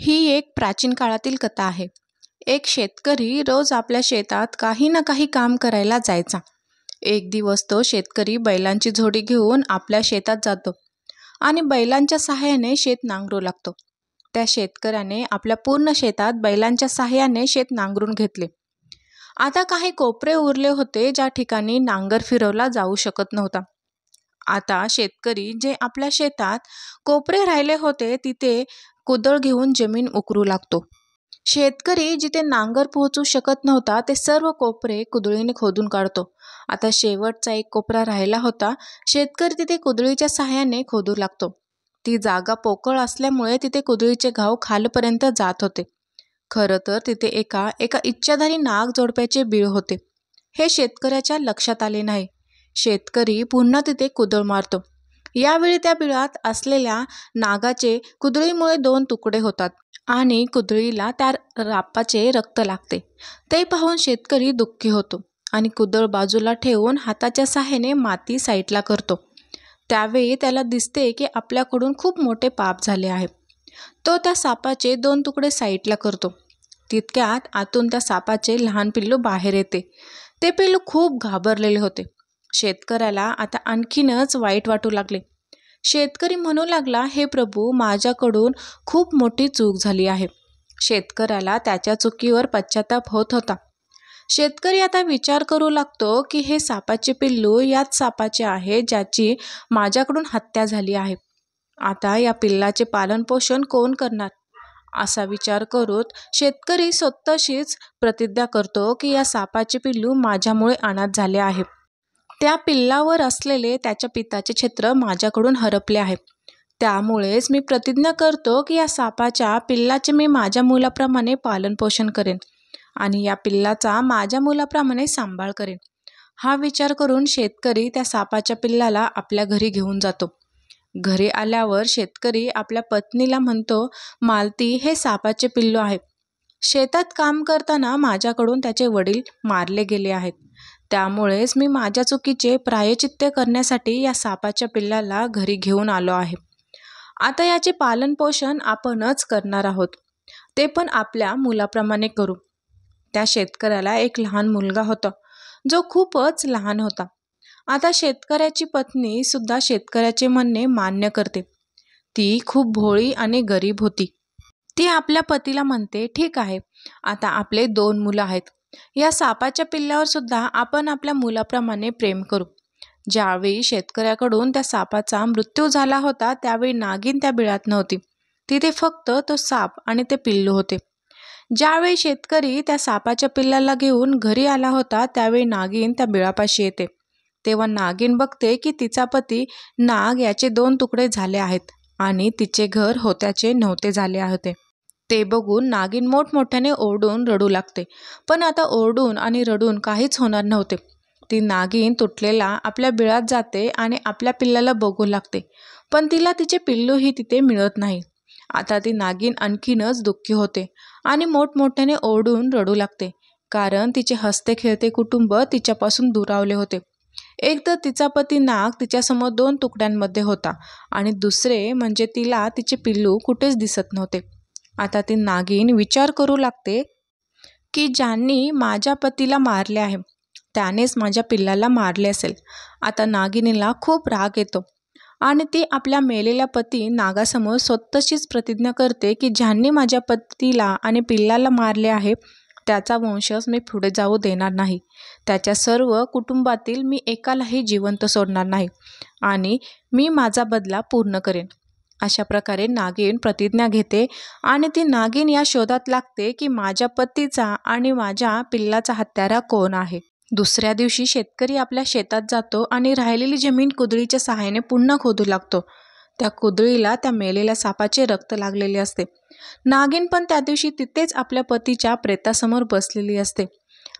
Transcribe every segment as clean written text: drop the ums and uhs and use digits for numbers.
ही एक प्राचीन काळातील कथा आहे. एक शेतकरी रोज आपल्या शेतात काही ना काही काम करायला जायचा. एक दिवस तो शेतकरी बैलांची जोडी घेऊन आपल्या शेतात जातो आणि बैलांच्या सहाय्याने शेत नांगरू लागतो. त्या शेतकऱ्याने आपल्या पूर्ण शेतात बैलांच्या सहाय्याने शेत नांगरून घेतले. आता काही कोपरे उरले होते ज्या ठिकाणी नांगर फिरवला जाऊ शकत नव्हता. आता शेतकरी जे आपल्या शेतात कोपरे राहिले होते तिथे कुदळ घेऊन जमीन उकरू लागतो. शेतकरी जिथे नांगर पोहोचू शकत नव्हता ते सर्व कोपरे कुदळीने खोदून काढतो. आता शेवटचा एक कोपरा राहिला होता. शेतकरी तिथे कुदळीच्या सहाय्याने खोदू लागतो. ती जागा पोकळ असल्यामुळे तिथे कुदळीचे घाव खालपर्यंत जात होते. खरं तर तिथे एका इच्छाधारी नाग जोडप्याचे बीळ होते. हे शेतकऱ्याच्या लक्षात आले नाही. शेतकरी पुन्हा तिथे कुदळ मारतो. यावेळी त्या बिळात असलेल्या नागाचे कुदळीमुळे 2 तुकडे होतात आणि कुदळीला त्या रापाचे रक्त लागते. ते पाहून शेतकरी दुःखी होतो आणि कुदळ बाजूला ठेवून हाताच्या सहाय्याने माती साईडला करतो. त्यावेळी त्याला दिसते की आपल्याकडून खूप मोठे पाप झाले आहे. तो त्या सापाचे 2 तुकडे साईडला करतो. तितक्यात आतून त्या सापाचे लहान पिल्लू बाहेर येते. ते पिल्लू खूप घाबरलेले होते. शेतकऱ्याला आता आणखीनच वाईट वाटू लागले. शेतकरी म्हणू लागला, हे प्रभू, माझ्याकडून खूप मोठी चूक झाली आहे. शेतकऱ्याला त्याच्या चुकीवर पश्चाताप होत होता. शेतकरी आता विचार करू लागतो की हे सापाचे पिल्लू याच सापाचे आहे ज्याची माझ्याकडून हत्या झाली आहे. आता या पिल्लाचे पालनपोषण कोण करणार? असा विचार करून शेतकरी स्वतःशीच प्रतिज्ञा करतो की या सापाचे पिल्लू माझ्यामुळे अनाथ झाले आहे. त्या पिल्लावर असलेले त्याच्या पिताचे छत्र माझ्याकडून हरपले आहे. त्यामुळेच मी प्रतिज्ञा करतो की या सापाच्या पिल्लाचे मी माझ्या मुलाप्रमाणे पालनपोषण करेन आणि या पिल्लाचा माझ्या मुलाप्रमाणे सांभाळ करेन. हा विचार करून शेतकरी त्या सापाच्या पिल्लाला आपल्या घरी घेऊन जातो. घरी आल्यावर शेतकरी आपल्या पत्नीला म्हणतो, मालती, हे सापाचे पिल्लू आहे. शेतात काम करताना माझ्याकडून त्याचे वडील मारले गेले आहेत. त्यामुळेच मी माझ्या चुकीचे प्रायश्चित्त करण्यासाठी या सापाच्या पिल्लाला घरी घेऊन आलो आहे. आता याचे पालनपोषण आपणच करणार आहोत. ते पण आपल्या मुलाप्रमाणे करू. त्या शेतकऱ्याला एक लहान मुलगा होता जो खूपच लहान होता. आता शेतकऱ्याची पत्नी सुद्धा शेतकऱ्याचे म्हणणे मान्य करते. ती खूप भोळी आणि गरीब होती. ती आपल्या पतीला म्हणते, ठीक आहे, आता आपले 2 मुलं आहेत. या सापाच्या पिल्लावर सुद्धा आपण आपल्या मुलाप्रमाणे प्रेम करू. ज्यावेळी शेतकऱ्याकडून त्या सापाचा मृत्यू झाला होता त्यावेळी नागिन त्या बिळात नव्हती. तिथे फक्त तो साप आणि ते पिल्लू होते. ज्यावेळी शेतकरी त्या सापाच्या पिल्लाला घेऊन घरी आला होता त्यावेळी नागिन त्या बिळापाशी येते. तेव्हा नागिन बघते की तिचा पती नाग याचे 2 तुकडे झाले आहेत आणि तिचे घर होत्याचे नव्हते झाले होते. ते बघून नागिन मोठमोठ्याने ओरडून रडू लागते. पण आता ओरडून आणि रडून काहीच होणार नव्हते. ती नागिन तुटलेला आपल्या बिळात जाते आणि आपल्या पिल्लाला बघू लागते. पण तिला तिचे पिल्लूही तिथे मिळत नाही. आता ती नागिन आणखीनच दुःखी होते आणि मोठमोठ्याने ओरडून रडू लागते. कारण तिचे हसते खेळते कुटुंब तिच्यापासून दुरावले होते. एक तर तिचा पती नाग तिच्यासमोर 2 तुकड्यांमध्ये होता आणि दुसरे म्हणजे तिला तिचे पिल्लू कुठेच दिसत नव्हते. आता ती नागिन विचार करू लागते की ज्यांनी माझ्या पतीला मारले आहे त्यानेच माझ्या पिल्लाला मारले असेल. आता नागिनीला खूप राग येतो आणि ती आपल्या मेलेल्या पती नागासमोर स्वतःशीच प्रतिज्ञा करते की ज्यांनी माझ्या पतीला आणि पिल्लाला मारले आहे त्याचा वंशच मी पुढे जाऊ देणार नाही. त्याच्या सर्व कुटुंबातील मी एकालाही जिवंत सोडणार नाही आणि मी माझा बदला पूर्ण करेन. अशा प्रकारे नागिन प्रतिज्ञा घेते आणि ती नागिन या शोधात लागते की माझ्या पतीचा आणि माझ्या पिल्लाचा हत्यारा कोण आहे. दुसऱ्या दिवशी शेतकरी आपल्या शेतात जातो आणि राहिलेली जमीन कुदळीच्या सहाय्याने पुन्हा खोदू लागतो. त्या कुदळीला त्या मेलेल्या सापाचे रक्त लागलेले असते. नागिन पण त्या दिवशी तिथेच आपल्या पतीच्या प्रेतासमोर बसलेली असते.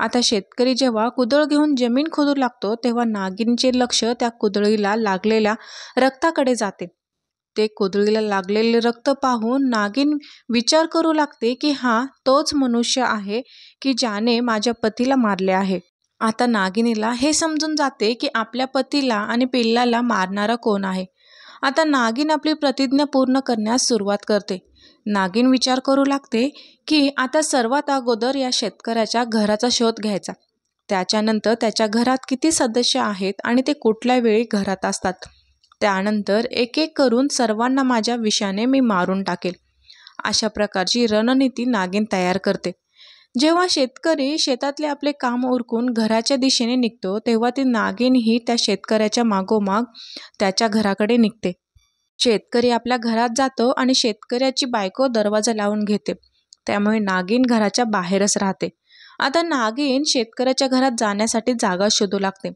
आता शेतकरी जेव्हा कुदळ घेऊन जमीन खोदू लागतो तेव्हा नागिनचे लक्ष त्या कुदळीला लागलेल्या रक्ताकडे जाते. ते कुदळीला लागलेले रक्त पाहून नागिन विचार करू लागते की हा तोच मनुष्य आहे की ज्याने माझ्या पतीला मारले आहे. आता नागिनीला हे समजून जाते की आपल्या पतीला आणि पिल्लाला मारणारा कोण आहे. आता नागिन आपली प्रतिज्ञा पूर्ण करण्यास सुरुवात करते. नागिन विचार करू लागते की आता सर्वात अगोदर या शेतकऱ्याच्या घराचा शोध घ्यायचा. त्याच्यानंतर त्याच्या घरात किती सदस्य आहेत आणि ते कुठल्या वेळी घरात असतात. त्यानंतर एक एक करून सर्वांना माझ्या विषाने मी मारून टाकेल. अशा प्रकारची रणनीती नागिन तयार करते. जेव्हा शेतकरी शेतातले आपले काम उरकून घराच्या दिशेने निघतो तेव्हा ती नागिन ही त्या शेतकऱ्याच्या मागोमाग त्याच्या घराकडे निघते. शेतकरी आपल्या घरात जातो आणि शेतकऱ्याची बायको दरवाजा लावून घेते. त्यामुळे नागिन घराच्या बाहेरच राहते. आता नागिन शेतकऱ्याच्या घरात जाण्यासाठी जागा शोधू लागते,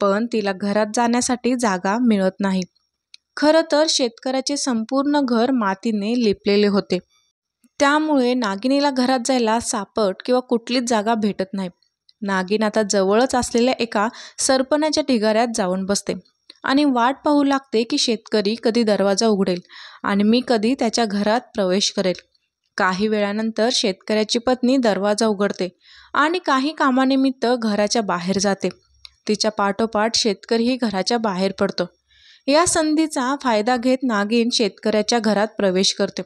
पण तिला घरात जाण्यासाठी जागा मिळत नाही. खरं तर शेतकऱ्याचे संपूर्ण घर मातीने लिपलेले होते. त्यामुळे नागिनीला घरात जायला सापट किंवा कुठलीच जागा भेटत नाही. नागिन आता जवळच असलेल्या एका सरपणाच्या ढिगाऱ्यात जाऊन बसते आणि वाट पाहू लागते की शेतकरी कधी दरवाजा उघडेल आणि मी कधी त्याच्या घरात प्रवेश करेल. काही वेळानंतर शेतकऱ्याची पत्नी दरवाजा उघडते आणि काही कामानिमित्त घराच्या बाहेर जाते. तिच्या पाठोपाठ शेतकरीही घराच्या बाहेर पडतो. या संधीचा फायदा घेत नागिन शेतकऱ्याच्या घरात प्रवेश करते.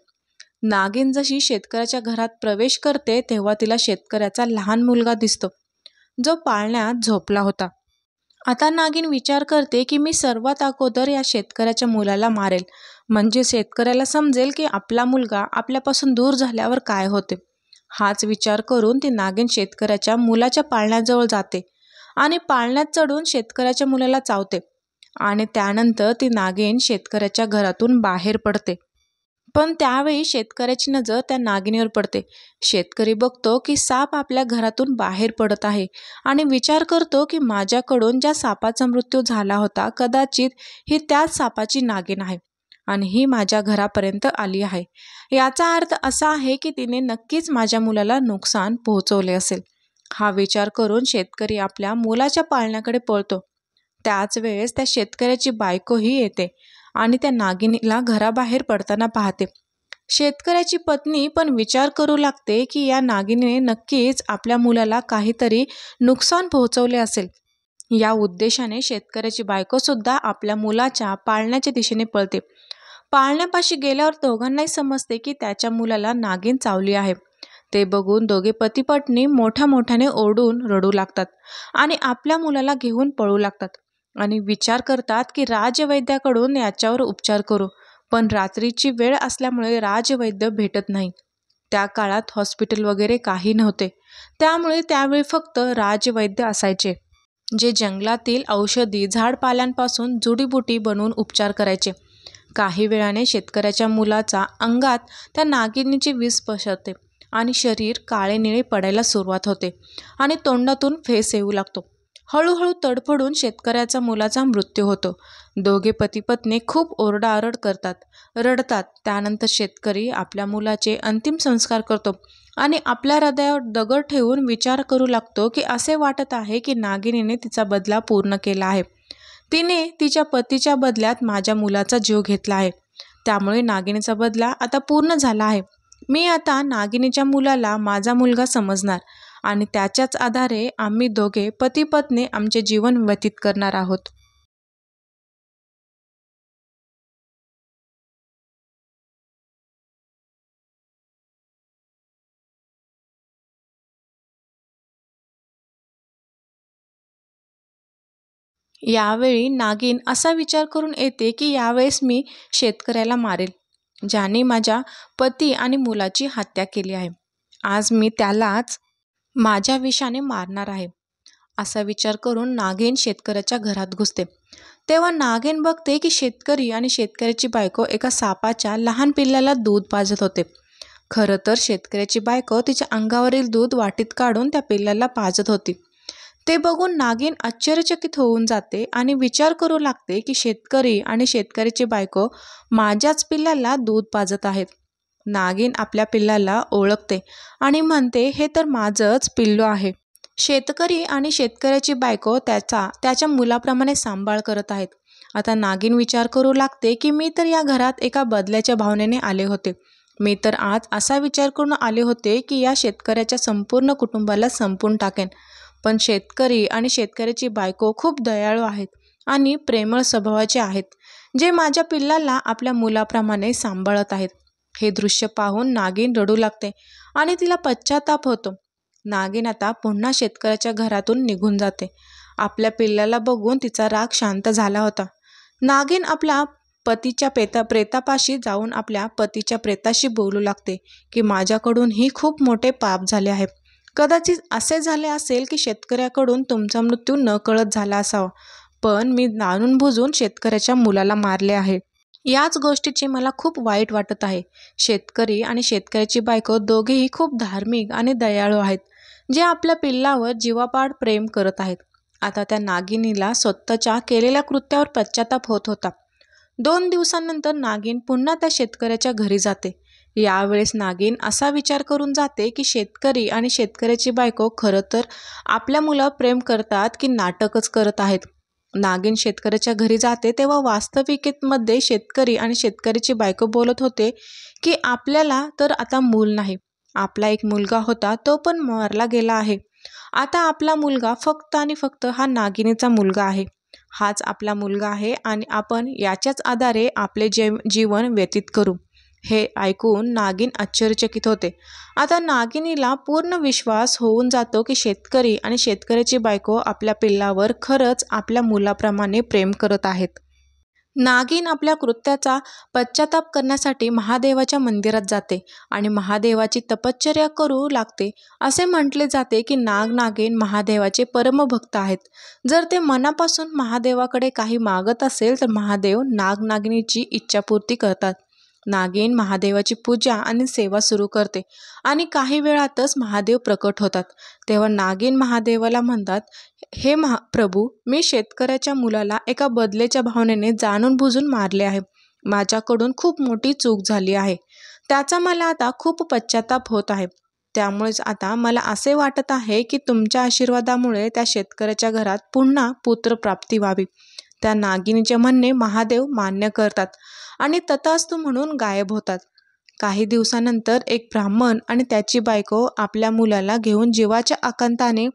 नागिन जशी शेतकऱ्याच्या घरात प्रवेश करते तेव्हा तिला शेतकऱ्याचा लहान मुलगा दिसतो, जो पाळण्यात झोपला होता. आता नागिन विचार करते की मी सर्वात अगोदर या शेतकऱ्याच्या मुलाला मारेल, म्हणजे शेतकऱ्याला समजेल की आपला मुलगा आपल्यापासून दूर झाल्यावर काय होते. हाच विचार करून ती नागिन शेतकऱ्याच्या मुलाच्या पाळण्याजवळ जाते आणि पाळण्यात चढून शेतकऱ्याच्या मुलाला चावते आणि त्यानंतर ती नागिन शेतकऱ्याच्या घरातून बाहेर पडते. पण त्यावेळी शेतकऱ्याची नजर त्या नागिनीवर पडते. शेतकरी बघतो की साप आपल्या घरातून बाहेर पडत आहे आणि विचार करतो की माझ्याकडून ज्या सापाचा मृत्यू झाला होता कदाचित ही त्याच सापाची नागिन आहे आणि ही माझ्या घरापर्यंत आली आहे. याचा अर्थ असा आहे की तिने नक्कीच माझ्या मुलाला नुकसान पोहोचवले असेल. हा विचार करून शेतकरी आपल्या मुलाच्या पाळण्याकडे पळतो. त्याच वेळेस त्या शेतकऱ्याची बायकोही येते आणि त्या नागिनीला घराबाहेर पडताना पाहते. शेतकऱ्याची पत्नी पण विचार करू लागते की या नागिनीने नक्कीच आपल्या मुलाला काहीतरी नुकसान पोहोचवले असेल. या उद्देशाने शेतकऱ्याची बायको सुद्धा आपल्या मुलाच्या पाळण्याच्या दिशेने पळते. पाळण्यापाशी गेल्यावर दोघांनाही समजते की त्याच्या मुलाला नागिन चावली आहे. ते बघून दोघे पती पत्नी मोठ्या मोठ्याने ओरडून रडू लागतात आणि आपल्या मुलाला घेऊन पळू लागतात आणि विचार करतात की राजवैद्याकडून याच्यावर उपचार करू. पण रात्रीची वेळ असल्यामुळे राजवैद्य भेटत नाही. त्या काळात हॉस्पिटल वगैरे काही नव्हते, त्यामुळे त्यावेळी फक्त राजवैद्य असायचे, जे जंगलातील औषधी झाडपाल्यांपासून जुडीबुटी बनवून उपचार करायचे. काही वेळाने शेतकऱ्याच्या मुलाचा अंगात त्या नागिनीची विष पसरते आणि शरीर काळे निळे पडायला सुरुवात होते आणि तोंडातून फेस येऊ लागतो. हळूहळू तडफडून शेतकऱ्याचा मुलाचा मृत्यू होतो. दोघे पती पत्नी खूप ओरडाआरड करतात, रडतात. त्यानंतर शेतकरी आपल्या मुलाचे अंतिम संस्कार करतो आणि आपल्या हृदयावर दगड ठेवून विचार करू लागतो की असे वाटत आहे की नागिनीने तिचा बदला पूर्ण केला आहे. तिने तिच्या पतीच्या बदल्यात माझ्या मुलाचा जीव घेतला आहे, त्यामुळे नागिनीचा बदला आता पूर्ण झाला आहे. मी आता नागिनीच्या मुलाला माझा मुलगा समजणार आणि त्याच्याच आधारे आम्ही दोघे पती पत्नी आमचे जीवन व्यतीत करणार आहोत. यावेळी नागिन असा विचार करून येते की यावेळेस मी शेतकऱ्याला मारेल, ज्याने माझ्या पती आणि मुलाची हत्या केली आहे. आज मी त्यालाच माझ्या विषाने मारणार आहे. असा विचार करून नागिन शेतकऱ्याच्या घरात घुसते. तेव्हा नागिन बघते की शेतकरी आणि शेतकऱ्याची बायको एका सापाच्या लहान पिल्लाला दूध पाजत होते. खरं तर शेतकऱ्याची बायको तिच्या अंगावरील दूध वाटीत काढून त्या पिल्लाला पाजत होती. ते बघून नागिन आश्चर्यचकित होऊन जाते आणि विचार करू लागते की शेतकरी आणि शेतकऱ्याची बायको माझ्याच पिल्लाला दूध पाजत आहेत. नागिन आपल्या पिल्लाला ओळखते आणि म्हणते, हे तर माझंच पिल्लू आहे. शेतकरी आणि शेतकऱ्याची बायको त्याच्या मुलाप्रमाणे सांभाळ करत आहेत. आता नागिन विचार करू लागते की मी तर या घरात एका बदल्याच्या भावनेने आले होते. मी तर आज असा विचार करून आले होते की या शेतकऱ्याच्या संपूर्ण कुटुंबाला संपवून टाकेन. पण शेतकरी आणि शेतकऱ्याची बायको खूप दयाळू आहेत आणि प्रेमळ स्वभावाचे आहेत, जे माझ्या पिल्लाला आपल्या मुलाप्रमाणे सांभाळत आहेत. हे दृश्य पाहून नागिन रडू लागते आणि तिला पश्चाताप होतो. नागिन आता पुन्हा शेतकऱ्याच्या घरातून निघून जाते. आपल्या पिल्लाला बघून तिचा राग शांत झाला होता. नागिन आपल्या पतीच्या प्रेतापाशी जाऊन आपल्या पतीच्या प्रेताशी बोलू लागते की माझ्याकडूनही खूप मोठे पाप झाले आहे. कदाचित असे झाले असेल की शेतकऱ्याकडून तुमचा मृत्यू न कळत झाला असावा, पण मी जाणून बुजून शेतकऱ्याच्या मुलाला मारले आहे. याच गोष्टीची मला खूप वाईट वाटत आहे. शेतकरी आणि शेतकऱ्याची बायको दोघेही खूप धार्मिक आणि दयाळू आहेत, जे आपल्या पिल्लावर जीवापाड प्रेम करत आहेत. आता त्या नागिनीला स्वतःच्या केलेल्या कृत्यावर पश्चाताप होत होता. 2 दिवसांनंतर नागिन पुन्हा त्या शेतकऱ्याच्या घरी जाते. यावेळेस नागिन असा विचार करून जाते की शेतकरी आणि शेतकऱ्याची बायको खरं तर आपल्या मुलावर प्रेम करतात की नाटकच करत आहेत. नागिन शेतकऱ्याच्या घरी जाते तेव्हा वास्तविकतेमध्ये शेतकरी आणि शेतकऱ्याची बायको बोलत होते की आपल्याला तर आता मूल नाही. आपला एक मुलगा होता, तो पण मारला गेला आहे. आता आपला मुलगा फक्त आणि फक्त हा नागिनीचा मुलगा आहे. हाच आपला मुलगा आहे आणि आपण याच्याच आधारे आपले जीवन व्यतीत करू. हे ऐकून नागिन आश्चर्यचकित होते. आता नागिनीला पूर्ण विश्वास होऊन जातो की शेतकरी आणि शेतकऱ्याची बायको आपल्या पिल्लावर खरंच आपल्या मुलाप्रमाणे प्रेम करत आहेत. नागिन आपल्या कृत्याचा पश्चाताप करण्यासाठी महादेवाच्या मंदिरात जाते आणि महादेवाची तपश्चर्या करू लागते. असे म्हटले जाते की नागिन महादेवाचे परमभक्त आहेत. जर ते मनापासून महादेवाकडे काही मागत असेल तर महादेव नागिनीची इच्छापूर्ती करतात. नागिन महादेवाची पूजा आणि सेवा सुरू करते आणि काही वेळातच महादेव प्रकट होतात. तेव्हा नागिन महादेवाला म्हणतात, हे प्रभू, मी शेतकऱ्याच्या मुलाला एका बदलेच्या भावनेने जाणून बुजून मारले आहे. माझ्याकडून खूप मोठी चूक झाली आहे. त्याचा मला आता खूप पश्चाताप होत आहे. त्यामुळेच आता मला असे वाटत आहे की तुमच्या आशीर्वादामुळे त्या शेतकऱ्याच्या घरात पुन्हा पुत्रप्राप्ती व्हावी. त्या नागिनीचे म्हणणे महादेव मान्य करतात आणि तथास्तु म्हणून गायब होतात. काही दिवसानंतर एक ब्राह्मण आणि त्याची बायको आपल्या मुलाला घेऊन जीवाच्या आकांताने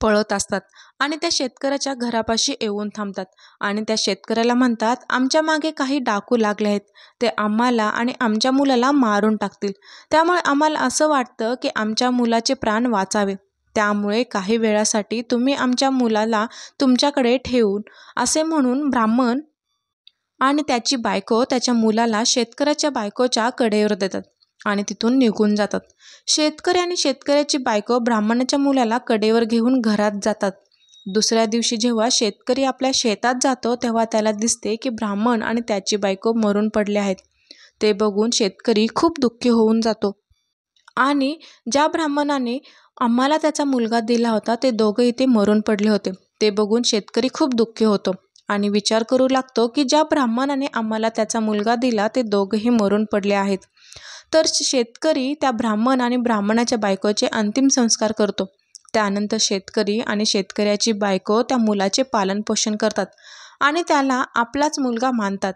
पळत असतात आणि त्या शेतकऱ्याच्या घरापाशी येऊन थांबतात आणि त्या शेतकऱ्याला म्हणतात, आमच्या मागे काही डाकू लागले आहेत. ते आम्हाला आणि आमच्या मुलाला मारून टाकतील. त्यामुळे आम्हाला असं वाटतं की आमच्या मुलाचे प्राण वाचावे. त्यामुळे काही वेळासाठी तुम्ही आमच्या मुलाला तुमच्याकडे ठेवून, असे म्हणून ब्राह्मण आणि त्याची बायको त्याच्या मुलाला शेतकऱ्याच्या बायकोच्या कडेवर देतात आणि तिथून निघून जातात. शेतकरी आणि शेतकऱ्याची बायको ब्राह्मणाच्या मुलाला कडेवर घेऊन घरात जातात. दुसऱ्या दिवशी जेव्हा शेतकरी आपल्या शेतात जातो तेव्हा त्याला दिसते की ब्राह्मण आणि त्याची बायको मरून पडले आहेत. ते बघून शेतकरी खूप दुःखी होऊन जातो आणि ज्या ब्राह्मणाने आम्हाला त्याचा मुलगा दिला होता ते दोघं इथे मरून पडले होते. ते बघून शेतकरी खूप दुःखी होतो आणि विचार करू लागतो की ज्या ब्राह्मणाने आम्हाला त्याचा मुलगा दिला ते दोघंही मरून पडले आहेत. तर शेतकरी त्या ब्राह्मण आणि ब्राह्मणाच्या बायकोचे अंतिम संस्कार करतो. त्यानंतर शेतकरी आणि शेतकऱ्याची बायको त्या मुलाचे पालनपोषण करतात आणि त्याला आपलाच मुलगा मानतात.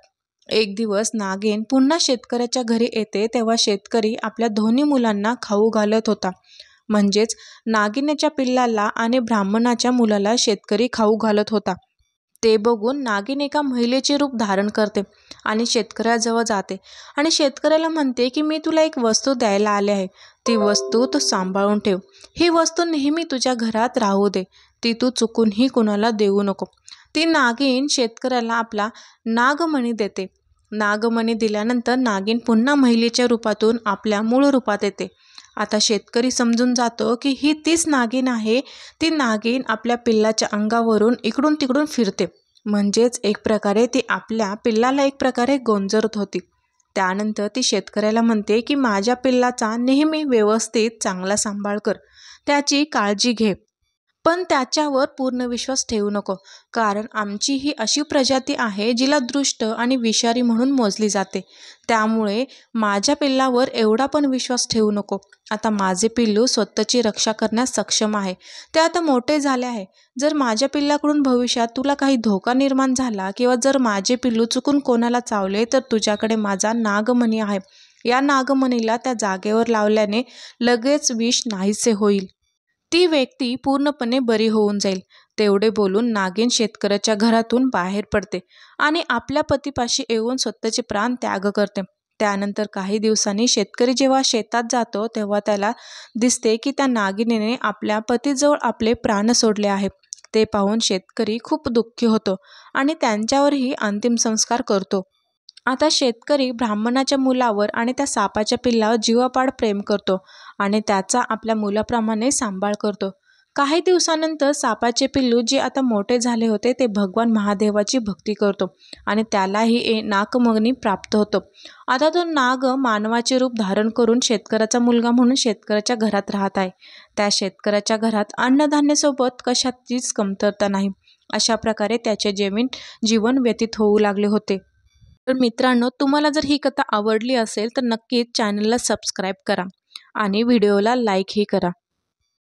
एक दिवस नागिन पुन्हा शेतकऱ्याच्या घरी येते तेव्हा शेतकरी आपल्या दोन्ही मुलांना खाऊ घालत होता. म्हणजेच नागिनीच्या पिल्लाला आणि ब्राह्मणाच्या मुलाला शेतकरी खाऊ घालत होता. ते बघून नागिन एका महिलेचे रूप धारण करते आणि शेतकऱ्याजवळ जाते आणि शेतकऱ्याला म्हणते की मी तुला एक वस्तू द्यायला आले आहे. ती वस्तू तू सांभाळून ठेव. ही वस्तू नेहमी तुझ्या घरात राहू दे. ती तू चुकूनही कुणाला देऊ नको. ती नागिन शेतकऱ्याला आपला नागमणी देते. नागमणी दिल्यानंतर नागिन पुन्हा महिलेच्या रूपातून आपल्या मूळ रूपात येते. आता शेतकरी समजून जातो की ही तीच नागिन आहे. ती नागिन आपल्या पिल्लाच्या अंगावरून इकडून तिकडून फिरते. म्हणजेच एक प्रकारे ती आपल्या पिल्लाला एक प्रकारे गोंजरत होती. त्यानंतर ती शेतकऱ्याला म्हणते की माझ्या पिल्लाचा नेहमी व्यवस्थित चांगला सांभाळ कर. त्याची काळजी घे. पण त्याच्यावर पूर्ण विश्वास ठेवू नको, कारण आमची ही अशी प्रजाती आहे जिला दृष्ट आणि विषारी म्हणून मोजली जाते. त्यामुळे माझ्या पिल्लावर एवढा पण विश्वास ठेवू नको. आता माझे पिल्लू स्वतःची रक्षा करण्यास सक्षम आहे. ते आता मोठे झाले आहे. जर माझ्या पिल्लाकडून भविष्यात तुला काही धोका निर्माण झाला किंवा जर माझे पिल्लू चुकून कोणाला चावले तर तुझ्याकडे माझा नागमणी आहे. या नागमणीला त्या जागेवर लावल्याने लगेच विष नाहीसे होईल. ती व्यक्ती पूर्णपणे बरी होऊन जाईल. तेवढे बोलून नागिन शेतकऱ्याच्या घरातून बाहेर पडते आणि आपल्या पतीपाशी येऊन स्वतःचे प्राण त्याग करते. त्यानंतर काही दिवसांनी शेतकरी जेव्हा शेतात जातो तेव्हा त्याला दिसते की त्या नागिनीने आपल्या पतीजवळ आपले प्राण सोडले आहेत. ते पाहून शेतकरी खूप दुःखी होतो आणि त्यांच्यावरही अंतिम संस्कार करतो. आता शेतकरी ब्राह्मणाच्या मुलावर आणि त्या सापाच्या पिल्लावर जीवापाड प्रेम करतो आणि त्याचा आपल्या मुलाप्रमाणे सांभाळ करतो. काही दिवसानंतर सापाचे पिल्लू जे आता मोठे झाले होते ते भगवान महादेवाची भक्ती करतो आणि त्यालाही नागमणी प्राप्त होतो. आता तो नाग मानवाचे रूप धारण करून शेतकऱ्याचा मुलगा म्हणून शेतकऱ्याच्या घरात राहत आहे. त्या शेतकऱ्याच्या घरात अन्नधान्यासोबत कशाचीच कमतरता नाही. अशा प्रकारे त्याचे जीवन व्यतीत होऊ लागले होते. तर मित्रांनो, तुम्हाला जर ही कथा आवडली असेल तर नक्कीच चॅनलला सबस्क्राईब करा आणि व्हिडिओला लाईकही करा.